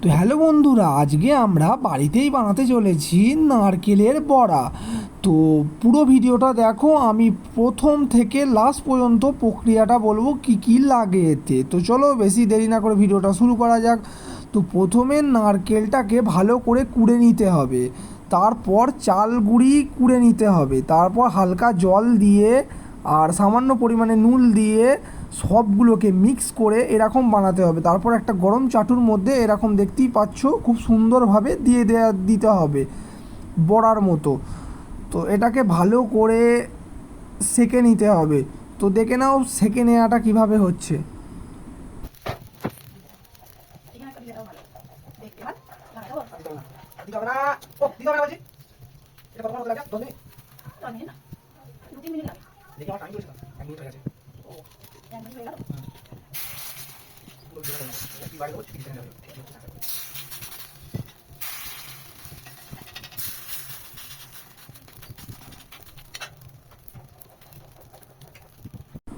তো হ্যালো বন্ধুরা, আজকে আমরা বাড়িতেই বানাতে চলেছি নারকেলের বড়া। তো পুরো ভিডিওটা দেখো, আমি প্রথম থেকে লাস্ট পর্যন্ত প্রক্রিয়াটা বলবো কি কি লাগে এতে। তো চলো বেশি দেরি না করে ভিডিওটা শুরু করা যাক। তো প্রথমে নারকেলটাকে ভালো করে কুড়ে নিতে হবে, তারপর চাল গুঁড়ি কুড়ে নিতে হবে, তারপর হালকা জল দিয়ে আর সামান্য পরিমাণে নুন দিয়ে সবগুলোকে মিক্স করে এরকম বানাতে হবে। তারপর একটা গরম চাটুর মধ্যে এরকম দেখতেই পাচ্ছ খুব সুন্দরভাবে দিতে হবে বড়ার মতো। তো এটাকে ভালো করে সেঁকে নিতে হবে। তো দেখে নাও সেঁকে নেওয়াটা কিভাবে হচ্ছে।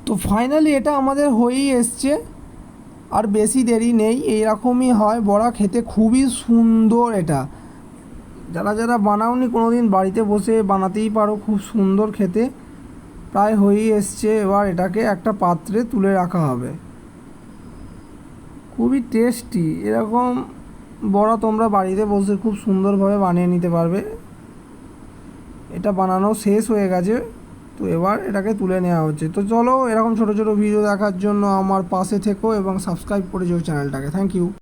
তো ফাইনালি এটা আমাদের হয়েই এসছে, আর বেশি দেরি নেই। এইরকমই হয় বড়া, খেতে খুবই সুন্দর। এটা যারা যারা বানাওনি কোনো দিন বাড়িতে বসে বানাতেই পারো, খুব সুন্দর খেতে। প্রায় হয়েই এসছে, এবার এটাকে একটা পাত্রে তুলে রাখা হবে। খুবই টেস্টি এরকম বড়া তোমরা বাড়িতে বসে খুব সুন্দরভাবে বানিয়ে নিতে পারবে। এটা বানানো শেষ হয়ে গেছে, তো এবার এটাকে তুলে নেওয়া হচ্ছে। তো চলো, এরকম ছোটো ছোটো ভিডিও দেখার জন্য আমার পাশে থেকো এবং সাবস্ক্রাইব করে দিও চ্যানেলটাকে। Thank you.